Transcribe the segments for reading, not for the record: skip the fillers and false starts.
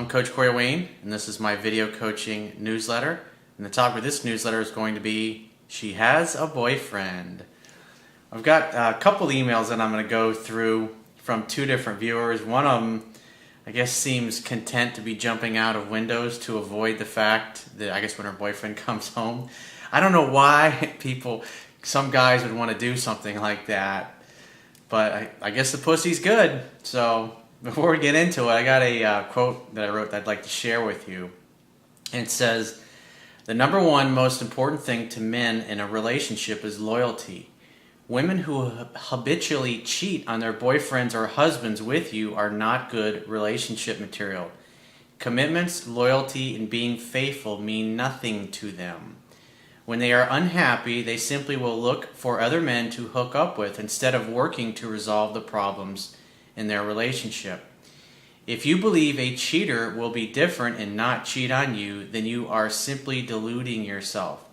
Coach Corey Wayne, and this is my video coaching newsletter. And the topic of this newsletter is going to be, she has a boyfriend. I've got a couple emails that I'm going to go through from two different viewers. One of them, I guess, seems content to be jumping out of windows to avoid the fact that, I guess, when her boyfriend comes home. I don't know why some guys would want to do something like that, but I guess the pussy's good. So before we get into it, I got a quote that I wrote that I'd like to share with you. And it says, "The number one most important thing to men in a relationship is loyalty. Women who habitually cheat on their boyfriends or husbands with you are not good relationship material. Commitments, loyalty, and being faithful mean nothing to them. When they are unhappy, they simply will look for other men to hook up with instead of working to resolve the problems in their relationship. If you believe a cheater will be different and not cheat on you, then you are simply deluding yourself.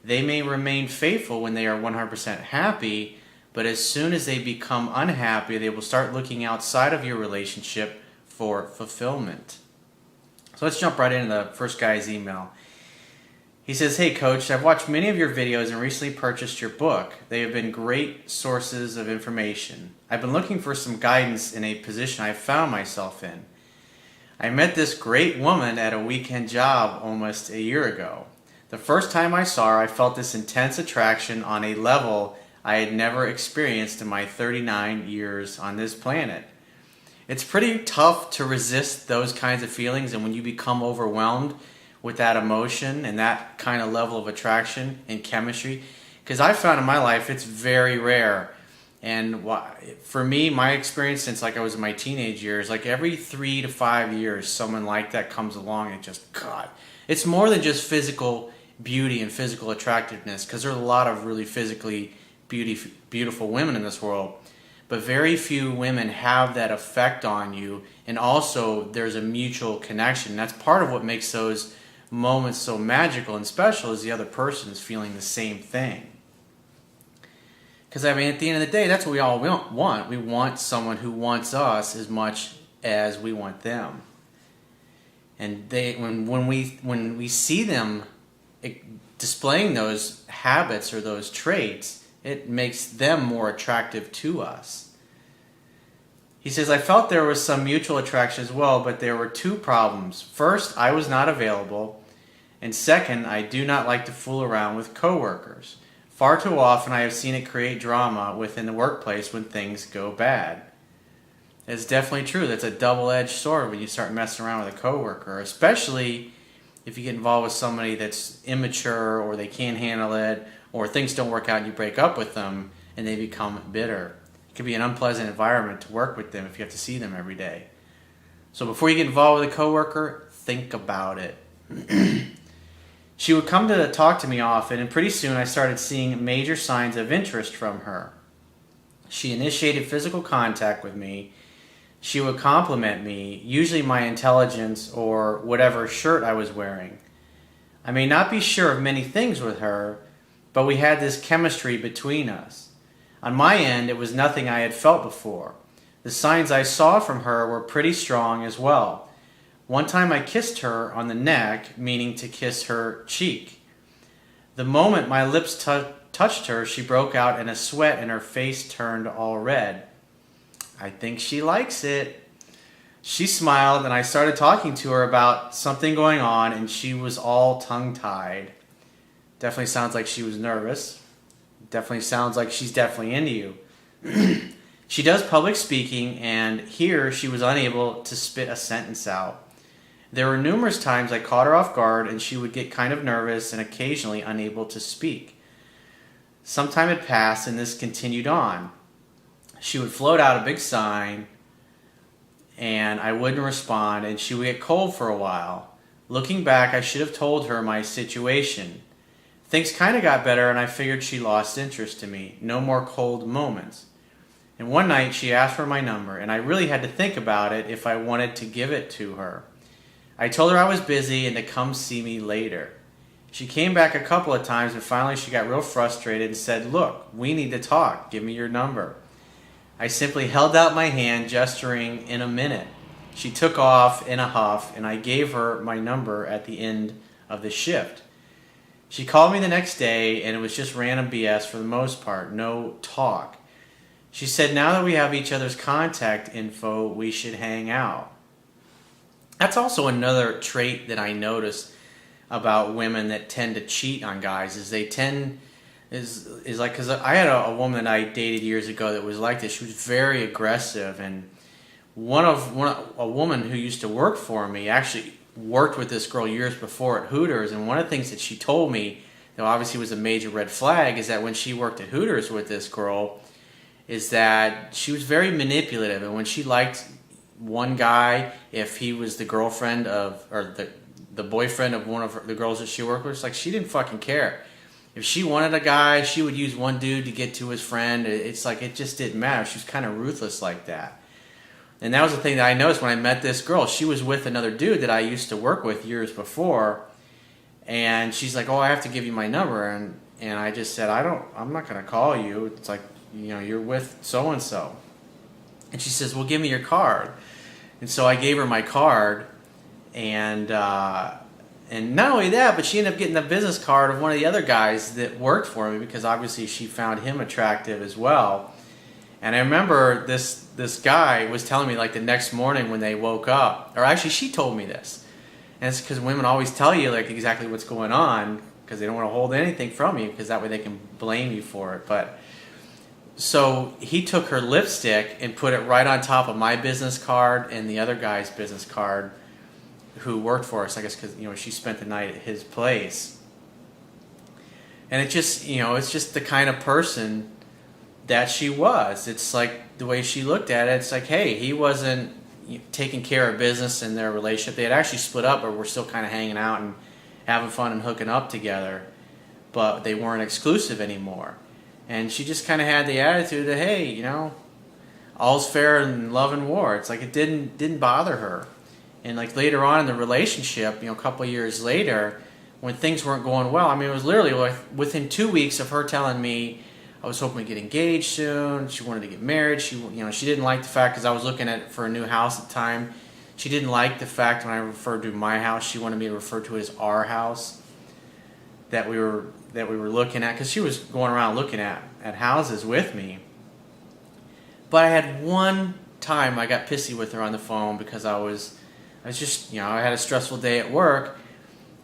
They may remain faithful when they are 100% happy, but as soon as they become unhappy, they will start looking outside of your relationship for fulfillment." So let's jump right into the first guy's email. He says, "Hey Coach, I've watched many of your videos and recently purchased your book. They have been great sources of information. I've been looking for some guidance in a position I found myself in. I met this great woman at a weekend job almost a year ago. The first time I saw her, I felt this intense attraction on a level I had never experienced in my 39 years on this planet. It's pretty tough to resist those kinds of feelings, and when you become overwhelmed with that emotion and that kind of level of attraction and chemistry, because I found in my life it's very rare. And for me, my experience since I was in my teenage years, every 3 to 5 years, someone like that comes along and just, God, it's more than just physical beauty and physical attractiveness, because there's a lot of really physically beautiful women in this world, but very few women have that effect on you, and also there's a mutual connection. That's part of what makes those moments so magical and special, is the other person is feeling the same thing. Because at the end of the day, that's what we all want. We want someone who wants us as much as we want them. And when we see them displaying those habits or those traits, it makes them more attractive to us. He says, I felt there was some mutual attraction as well, but there were two problems. First, I was not available. And second, I do not like to fool around with coworkers. Far too often I have seen it create drama within the workplace when things go bad. It's definitely true. That's a double-edged sword when you start messing around with a coworker, especially if you get involved with somebody that's immature, or they can't handle it, or things don't work out and you break up with them and they become bitter. It can be an unpleasant environment to work with them if you have to see them every day. So before you get involved with a coworker, think about it. She would come to talk to me often, and pretty soon I started seeing major signs of interest from her. She initiated physical contact with me. She would compliment me, usually my intelligence or whatever shirt I was wearing. I may not be sure of many things with her, but we had this chemistry between us. On my end, it was nothing I had felt before. The signs I saw from her were pretty strong as well. One time I kissed her on the neck, meaning to kiss her cheek. The moment my lips touched her, she broke out in a sweat and her face turned all red. I think she likes it. She smiled and I started talking to her about something going on, and she was all tongue-tied. Definitely sounds like she was nervous. Definitely sounds like she's definitely into you. She does public speaking, and here she was unable to spit a sentence out. There were numerous times I caught her off guard, and she would get kind of nervous and occasionally unable to speak. Some time had passed, and this continued on. She would float out a big sign, and I wouldn't respond, and she would get cold for a while. Looking back, I should have told her my situation. Things kind of got better, and I figured she lost interest in me. No more cold moments. And one night, she asked for my number, and I really had to think about it if I wanted to give it to her. I told her I was busy and to come see me later. She came back a couple of times, and finally she got real frustrated and said, "Look, we need to talk. Give me your number." I simply held out my hand, gesturing in a minute. She took off in a huff, and I gave her my number at the end of the shift. She called me the next day, and it was just random BS for the most part, no talk. She said, now that we have each other's contact info, we should hang out. That's also another trait that I noticed about women that tend to cheat on guys, is they tend, is like, because I had a woman that I dated years ago that was like this. She was very aggressive, and a woman who used to work for me actually worked with this girl years before at Hooters, and one of the things that she told me that obviously was a major red flag is that when she worked at Hooters with this girl, is that she was very manipulative, and when she liked one guy, if he was the girlfriend of, or the boyfriend of one of the girls that she worked with, it's like she didn't fucking care. If she wanted a guy, she would use one dude to get to his friend. It's like it just didn't matter. She was kind of ruthless like that. And that was the thing that I noticed when I met this girl. She was with another dude that I used to work with years before, and she's like, "Oh, I have to give you my number," and I just said, I'm not gonna call you. It's like, you're with so and so, and she says, "Well, give me your card." And so I gave her my card, and not only that, but she ended up getting the business card of one of the other guys that worked for me, because obviously she found him attractive as well. And I remember this guy was telling me, like, the next morning when they woke up, or actually she told me this, and it's because women always tell you like exactly what's going on because they don't want to hold anything from you, because that way they can blame you for it. But so he took her lipstick and put it right on top of my business card and the other guy's business card who worked for us, I guess, because she spent the night at his place. And it just, it's just the kind of person that she was. It's like the way she looked at it. It's like, hey, he wasn't taking care of business in their relationship. They had actually split up, but were still kind of hanging out and having fun and hooking up together, but they weren't exclusive anymore. And she just kind of had the attitude that, hey, all's fair in love and war. It's like it didn't bother her. And like later on in the relationship, a couple of years later, when things weren't going well, I mean, it was literally like within 2 weeks of her telling me I was hoping to get engaged soon. She wanted to get married. She didn't like the fact, because I was looking for a new house at the time. She didn't like the fact when I referred to my house, she wanted me to refer to it as our house that we were looking at, because she was going around looking at houses with me. But I had one time I got pissy with her on the phone because I was just, I had a stressful day at work.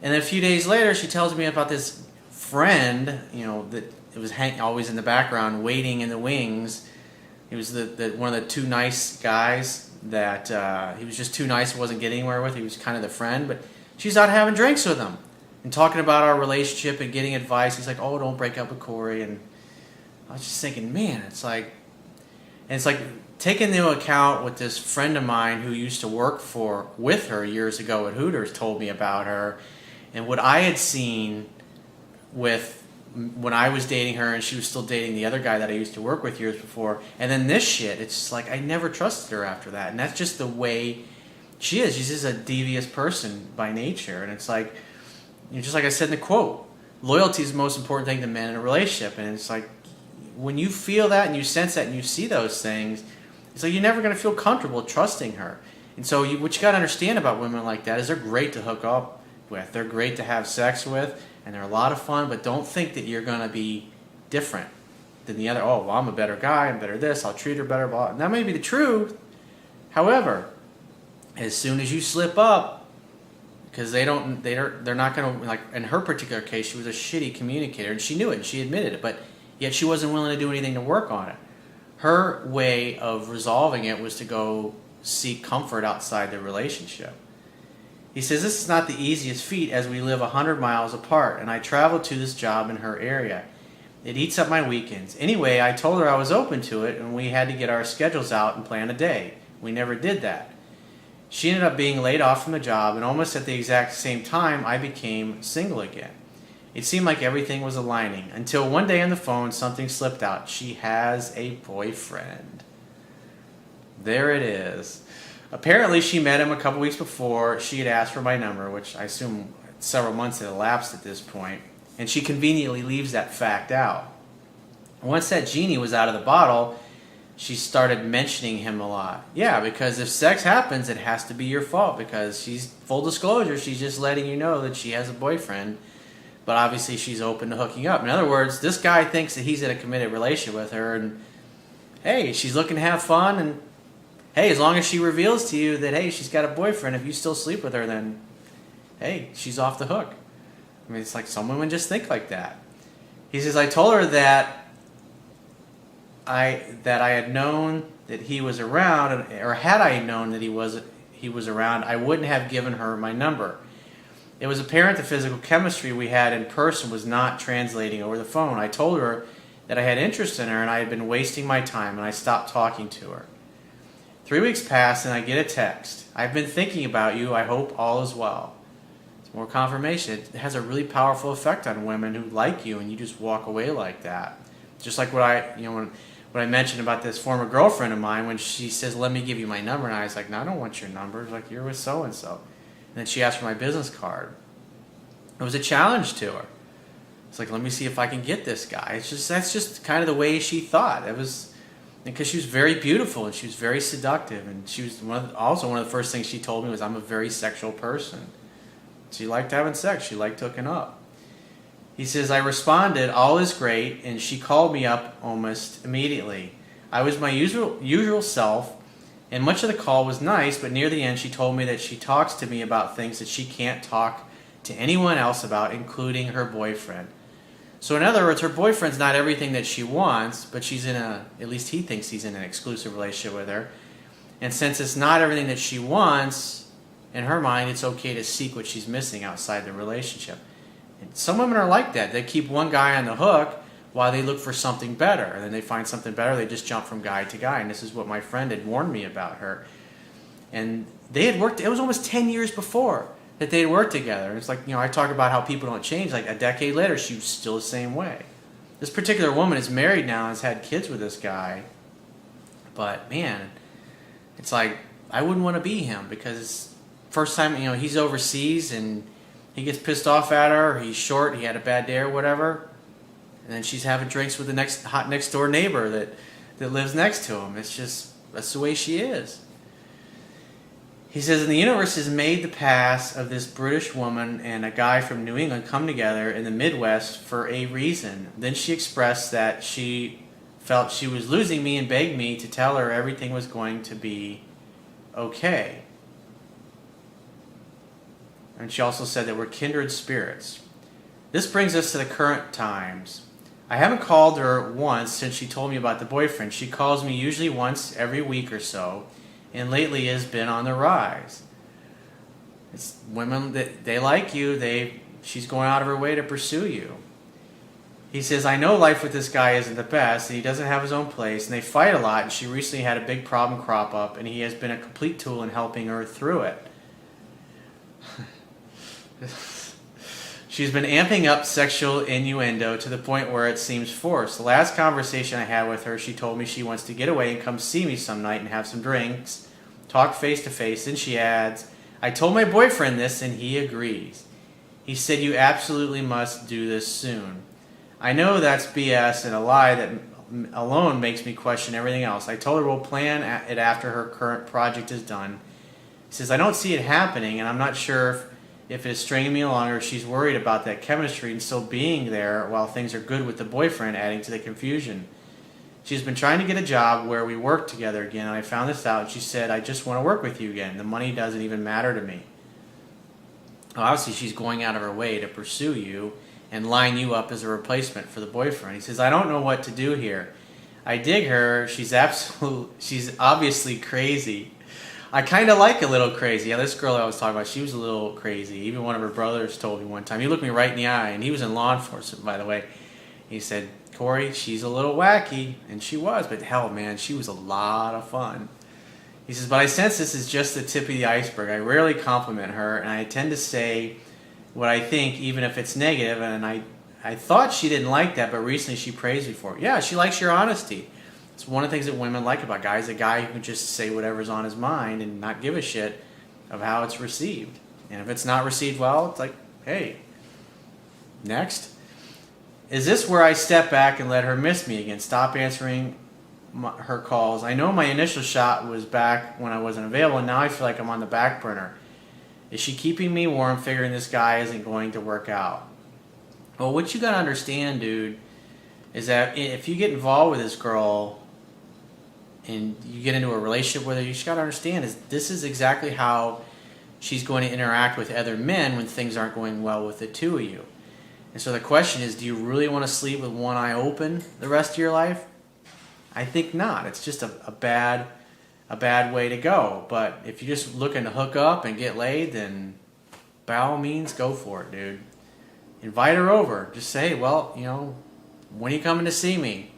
And then a few days later, she tells me about this friend, that it was always in the background, waiting in the wings. He was one of the two nice guys that he was just too nice, wasn't getting anywhere with. He was kind of the friend, but she's out having drinks with him and talking about our relationship and getting advice. He's like, "Oh, don't break up with Corey." And I was just thinking, man, it's like taking into account what this friend of mine who used to work with her years ago at Hooters told me about her, and what I had seen when I was dating her and she was still dating the other guy that I used to work with years before. And then this shit, it's just like I never trusted her after that. And that's just the way she is. She's just a devious person by nature. And it's like, just like I said in the quote, loyalty is the most important thing to men in a relationship. And it's like, when you feel that and you sense that and you see those things, it's like you're never going to feel comfortable trusting her. And so what you got to understand about women like that is they're great to hook up with. They're great to have sex with. And they're a lot of fun, but don't think that you're going to be different than the other. Oh, well, I'm a better guy, I'm better this, I'll treat her better, blah. And that may be the truth. However, as soon as you slip up, because they're not going to, like in her particular case, she was a shitty communicator, and she knew it, and she admitted it, but yet she wasn't willing to do anything to work on it. Her way of resolving it was to go seek comfort outside the relationship. He says, "This is not the easiest feat, as we live 100 miles apart, and I travel to this job in her area. It eats up my weekends. Anyway, I told her I was open to it, and we had to get our schedules out and plan a day. We never did that. She ended up being laid off from the job, and almost at the exact same time, I became single again. It seemed like everything was aligning, until one day on the phone, something slipped out. She has a boyfriend." There it is. Apparently, she met him a couple weeks before. She had asked for my number, which I assume several months had elapsed at this point, and she conveniently leaves that fact out. Once that genie was out of the bottle, she started mentioning him a lot. Yeah, because if sex happens, it has to be your fault, because full disclosure, she's just letting you know that she has a boyfriend, but obviously she's open to hooking up. In other words, this guy thinks that he's in a committed relationship with her, and hey, she's looking to have fun, and hey, as long as she reveals to you that, hey, she's got a boyfriend, if you still sleep with her, then hey, she's off the hook. I mean, it's like some women just think like that. He says, I told her that I had known that he was around, or had I known that he was around, I wouldn't have given her my number. It was apparent the physical chemistry we had in person was not translating over the phone. I told her that I had interest in her and I had been wasting my time, and I stopped talking to her. 3 weeks pass and I get a text. I've been thinking about you. I hope all is well. It's more confirmation. It has a really powerful effect on women who like you, and you just walk away like that. Just like what I mentioned about this former girlfriend of mine, when she says, let me give you my number, and I was like, no, I don't want your number. It's like, you're with so-and-so. And then she asked for my business card. It was a challenge to her. It's like, let me see if I can get this guy. That's just kind of the way she thought. It was because she was very beautiful and she was very seductive, and she was also one of the first things she told me was, I'm a very sexual person. She liked having sex. She liked hooking up. He says, I responded, all is great, and she called me up almost immediately. I was my usual self, and much of the call was nice, but near the end she told me that she talks to me about things that she can't talk to anyone else about, including her boyfriend. So in other words, her boyfriend's not everything that she wants, but she's at least he thinks he's in an exclusive relationship with her. And since it's not everything that she wants, in her mind, it's okay to seek what she's missing outside the relationship. And some women are like that. They keep one guy on the hook while they look for something better. And then they find something better, they just jump from guy to guy. And this is what my friend had warned me about her. And they had worked, it was almost 10 years before that they had worked together. And it's like, I talk about how people don't change. Like a decade later, she was still the same way. This particular woman is married now and has had kids with this guy. But man, it's like, I wouldn't want to be him, because first time, he's overseas and he gets pissed off at her, or he's short, he had a bad day or whatever, and then she's having drinks with the hot next door neighbor that lives next to him. It's just, that's the way she is. He says, and the universe has made the paths of this British woman and a guy from New England come together in the Midwest for a reason. Then she expressed that she felt she was losing me and begged me to tell her everything was going to be okay. And she also said that we're kindred spirits. This brings us to the current times. I haven't called her once since she told me about the boyfriend. She calls me usually once every week or so, and lately has been on the rise. It's women that they like you, she's going out of her way to pursue you. He says, I know life with this guy isn't the best, and he doesn't have his own place, and they fight a lot, and she recently had a big problem crop up, and he has been a complete tool in helping her through it. She's been amping up sexual innuendo to the point where it seems forced. The last conversation I had with her, she told me she wants to get away and come see me some night and have some drinks, talk face to face, and she adds, I told my boyfriend this and he agrees. He said you absolutely must do this soon. I know that's BS and a lie that alone makes me question everything else. I told her we'll plan it after her current project is done. He says, I don't see it happening, and I'm not sure if it is stringing me along or if she's worried about that chemistry and still being there while things are good with the boyfriend, adding to the confusion. She's been trying to get a job where we work together again, and I found this out, and she said, I just want to work with you again. The money doesn't even matter to me. Well, obviously, she's going out of her way to pursue you and line you up as a replacement for the boyfriend. He says, I don't know what to do here. I dig her. She's obviously crazy. I kind of like a little crazy. Yeah, this girl I was talking about, she was a little crazy. Even one of her brothers told me one time. He looked me right in the eye, and he was in law enforcement, by the way. He said, Corey, she's a little wacky. And she was, but hell, man, she was a lot of fun. He says, but I sense this is just the tip of the iceberg. I rarely compliment her, and I tend to say what I think, even if it's negative, and I thought she didn't like that, but recently she praised me for it. Yeah, she likes your honesty. It's one of the things that women like about guys, a guy who can just say whatever's on his mind and not give a shit of how it's received. And if it's not received well, it's like, hey, next. Is this where I step back and let her miss me again? Stop answering her calls. I know my initial shot was back when I wasn't available, and now I feel like I'm on the back burner. Is she keeping me warm, figuring this guy isn't going to work out? Well, what you got to understand, dude, is that if you get involved with this girl and you get into a relationship with her, you just got to understand is this is exactly how she's going to interact with other men when things aren't going well with the two of you. And so the question is, do you really want to sleep with one eye open the rest of your life? I think not. It's just a bad way to go. But if you're just looking to hook up and get laid, then by all means, go for it, dude. Invite her over. Just say, well, when are you coming to see me?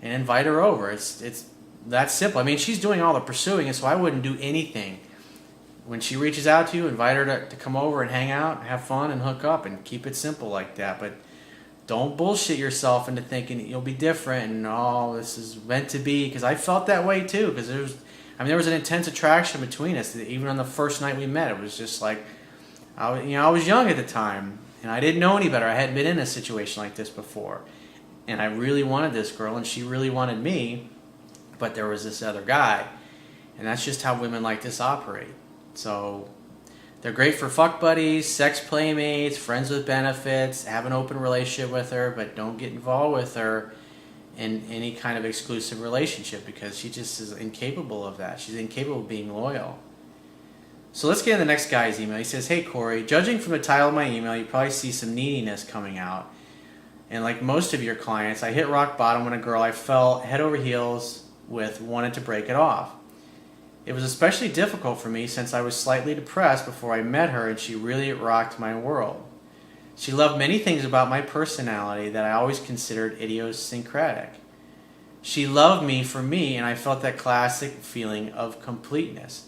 And invite her over. It's that simple. I mean, she's doing all the pursuing, so I wouldn't do anything. When she reaches out to you, invite her to come over and hang out, have fun, and hook up, and keep it simple like that. But don't bullshit yourself into thinking you'll be different and, oh, this is meant to be. Because I felt that way, too. Because there was an intense attraction between us. Even on the first night we met, it was just like, I was young at the time, and I didn't know any better. I hadn't been in a situation like this before. And I really wanted this girl, and she really wanted me. But there was this other guy. And that's just how women like this operate. So they're great for fuck buddies, sex playmates, friends with benefits. Have an open relationship with her, but don't get involved with her in any kind of exclusive relationship because she just is incapable of that. She's incapable of being loyal. So let's get in the next guy's email. He says, hey, Corey, judging from the title of my email, you probably see some neediness coming out. And like most of your clients, I hit rock bottom when a girl I fell head over heels with wanted to break it off. It was especially difficult for me since I was slightly depressed before I met her and she really rocked my world. She loved many things about my personality that I always considered idiosyncratic. She loved me for me and I felt that classic feeling of completeness.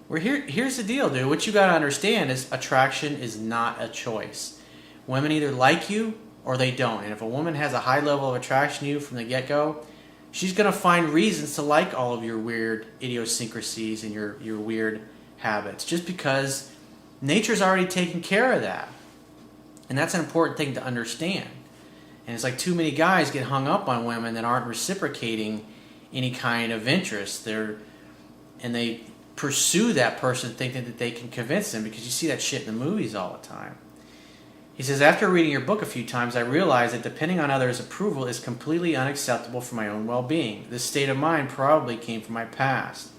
Here's the deal, dude. What you got to understand is attraction is not a choice. Women either like you or they don't. And if a woman has a high level of attraction to you from the get-go, she's going to find reasons to like all of your weird idiosyncrasies and your weird habits just because nature's already taken care of that. And that's an important thing to understand. And it's like too many guys get hung up on women that aren't reciprocating any kind of interest. They pursue that person thinking that they can convince them because you see that shit in the movies all the time. He says, after reading your book a few times, I realized that depending on others' approval is completely unacceptable for my own well-being. This state of mind probably came from my past.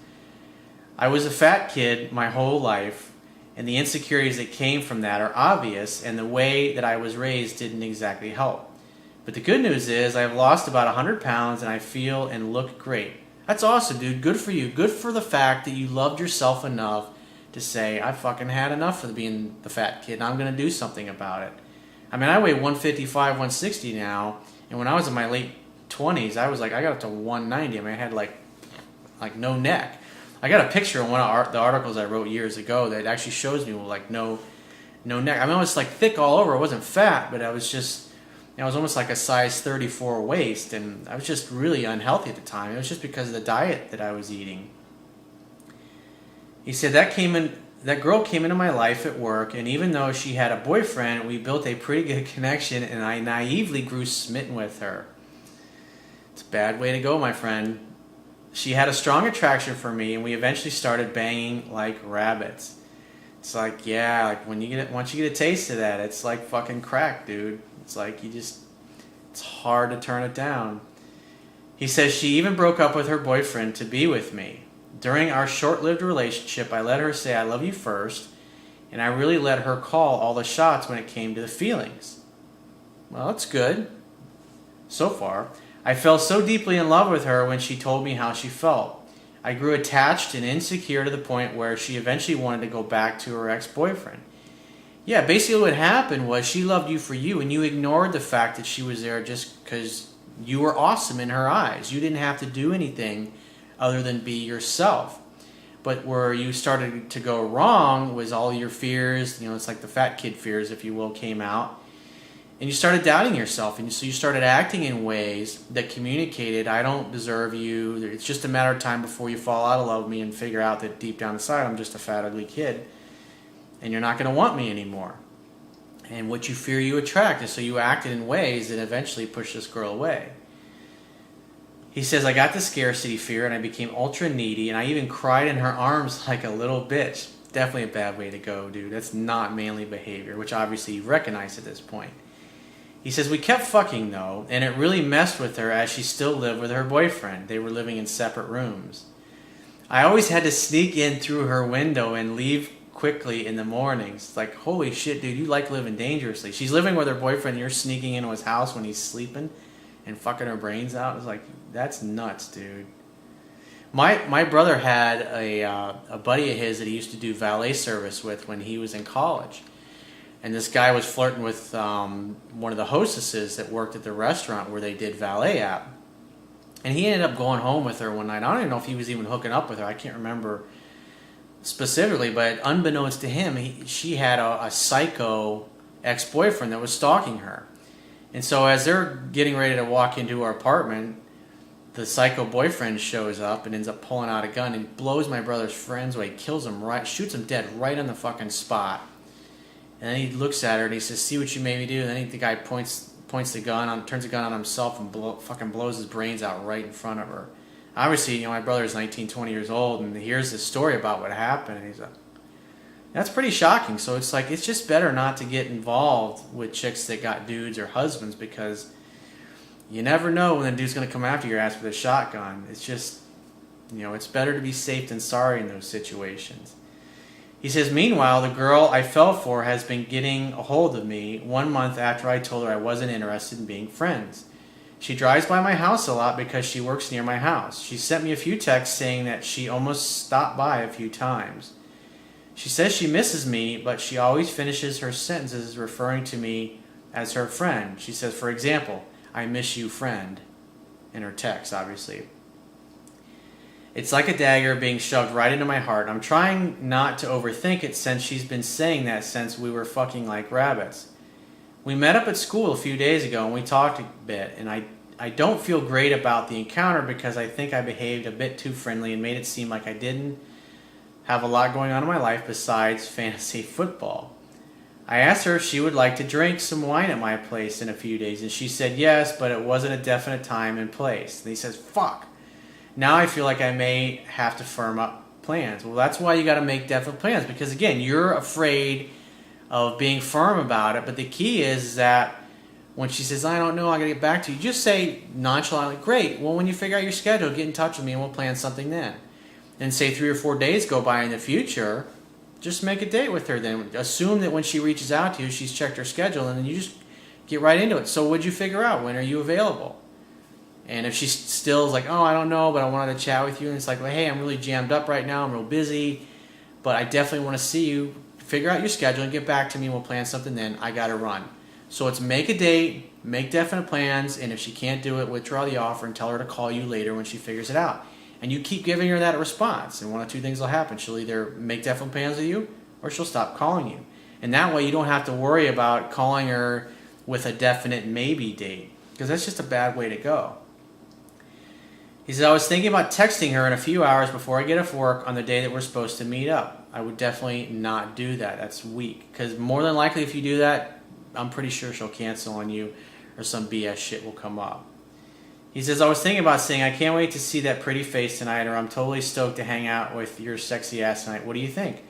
I was a fat kid my whole life, and the insecurities that came from that are obvious, and the way that I was raised didn't exactly help. But the good news is I have lost about 100 pounds, and I feel and look great. That's awesome, dude. Good for you. Good for the fact that you loved yourself enough to say, I fucking had enough of being the fat kid and I'm going to do something about it. I mean, I weigh 155, 160 now, and when I was in my late 20s, I got up to 190. I mean, I had like no neck. I got a picture in one of the articles I wrote years ago that actually shows me with like no neck. I mean, I was like thick all over. I wasn't fat, but I was almost like a size 34 waist, and I was just really unhealthy at the time. It was just because of the diet that I was eating. He said that girl came into my life at work, and even though she had a boyfriend, we built a pretty good connection, and I naively grew smitten with her. It's a bad way to go, my friend. She had a strong attraction for me, and we eventually started banging like rabbits. It's like, yeah, like once you get a taste of that, it's like fucking crack, dude. It's like it's hard to turn it down. He says she even broke up with her boyfriend to be with me. During our short-lived relationship, I let her say I love you first, and I really let her call all the shots when it came to the feelings. Well, that's good. So far. I fell so deeply in love with her when she told me how she felt. I grew attached and insecure to the point where she eventually wanted to go back to her ex-boyfriend. Yeah, basically what happened was she loved you for you, and you ignored the fact that she was there just because you were awesome in her eyes. You didn't have to do anything other than be yourself. But where you started to go wrong was all your fears, it's like the fat kid fears, if you will, came out. And you started doubting yourself, and so you started acting in ways that communicated, I don't deserve you, it's just a matter of time before you fall out of love with me and figure out that deep down inside I'm just a fat, ugly kid, and you're not going to want me anymore. And what you fear you attract, and so you acted in ways that eventually pushed this girl away. He says, I got the scarcity fear and I became ultra needy and I even cried in her arms like a little bitch. Definitely a bad way to go, dude. That's not manly behavior, which obviously you recognize at this point. He says, we kept fucking though, and it really messed with her as she still lived with her boyfriend. They were living in separate rooms. I always had to sneak in through her window and leave quickly in the mornings. Like, holy shit, dude, you like living dangerously. She's living with her boyfriend and you're sneaking into his house when he's sleeping and fucking her brains out. It's like, that's nuts, dude. My brother had a buddy of his that he used to do valet service with when he was in college. And this guy was flirting with one of the hostesses that worked at the restaurant where they did valet at. And he ended up going home with her one night. I don't even know if he was even hooking up with her. I can't remember specifically, but unbeknownst to him, she had a psycho ex-boyfriend that was stalking her. And so as they're getting ready to walk into her apartment, the psycho boyfriend shows up and ends up pulling out a gun and blows my brother's friends away, kills him right, shoots him dead right on the fucking spot. And then he looks at her and he says, see what you made me do? And then the guy points the gun on, turns the gun on himself and fucking blows his brains out right in front of her. Obviously, my brother's 19, 20 years old and he hears this story about what happened. And he's like, that's pretty shocking. So it's like, it's just better not to get involved with chicks that got dudes or husbands because you never know when the dude's going to come after your ass with a shotgun. It's just, it's better to be safe than sorry in those situations. He says, meanwhile, the girl I fell for has been getting a hold of me 1 month after I told her I wasn't interested in being friends. She drives by my house a lot because she works near my house. She sent me a few texts saying that she almost stopped by a few times. She says she misses me, but she always finishes her sentences referring to me as her friend. She says, for example, I miss you, friend, in her text, obviously. It's like a dagger being shoved right into my heart. I'm trying not to overthink it since she's been saying that since we were fucking like rabbits. We met up at school a few days ago and we talked a bit, and I don't feel great about the encounter because I think I behaved a bit too friendly and made it seem like I didn't have a lot going on in my life besides fantasy football. I asked her if she would like to drink some wine at my place in a few days, and she said yes, but it wasn't a definite time and place. And he says, fuck. Now I feel like I may have to firm up plans. Well, that's why you got to make definite plans, because again, you're afraid of being firm about it, but the key is that when she says, I don't know, I got to get back to you, just say nonchalantly, great, well, when you figure out your schedule, get in touch with me and we'll plan something then. And say 3 or 4 days go by in the future, just make a date with her then. Assume that when she reaches out to you, she's checked her schedule, and then you just get right into it. So what'd you figure out? When are you available? And if she still is like, oh, I don't know, but I wanted to chat with you, and it's like, well, hey, I'm really jammed up right now, I'm real busy, but I definitely want to see you. Figure out your schedule and get back to me, and we'll plan something then. I got to run. So it's make a date, make definite plans, and if she can't do it, withdraw the offer and tell her to call you later when she figures it out. And you keep giving her that response, and one of two things will happen. She'll either make definite plans with you, or she'll stop calling you. And that way you don't have to worry about calling her with a definite maybe date, because that's just a bad way to go. He says, I was thinking about texting her in a few hours before I get off work on the day that we're supposed to meet up. I would definitely not do that. That's weak, because more than likely if you do that, I'm pretty sure she'll cancel on you or some BS shit will come up. He says, I was thinking about saying, I can't wait to see that pretty face tonight, or I'm totally stoked to hang out with your sexy ass tonight. What do you think?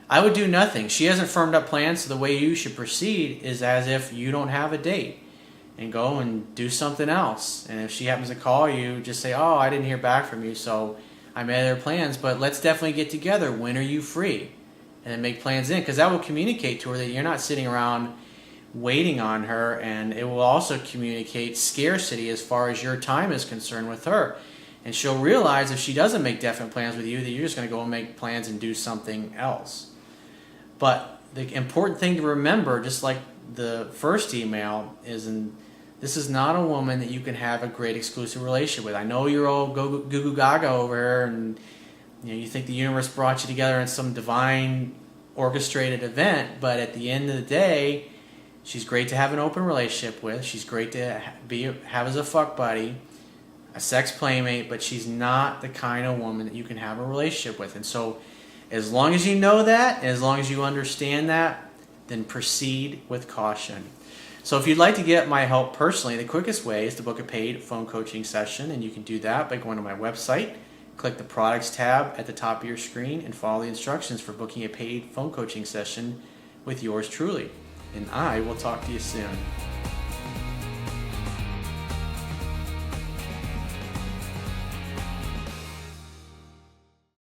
I would do nothing. She hasn't firmed up plans, so the way you should proceed is as if you don't have a date. And go and do something else. And if she happens to call you, just say, oh, I didn't hear back from you, so I made other plans, but let's definitely get together. When are you free? And then make plans in, because that will communicate to her that you're not sitting around waiting on her, and it will also communicate scarcity as far as your time is concerned with her. And she'll realize if she doesn't make definite plans with you, that you're just going to go and make plans and do something else. But the important thing to remember, just like the first email, is this is not a woman that you can have a great exclusive relationship with. I know you're all goo goo gaga over here, and you think the universe brought you together in some divine orchestrated event, but at the end of the day, she's great to have an open relationship with. She's great to have as a fuck buddy, a sex playmate, but she's not the kind of woman that you can have a relationship with. And so as long as you know that, and as long as you understand that, then proceed with caution. So if you'd like to get my help personally, the quickest way is to book a paid phone coaching session, and you can do that by going to my website, click the products tab at the top of your screen, and follow the instructions for booking a paid phone coaching session with yours truly. And I will talk to you soon.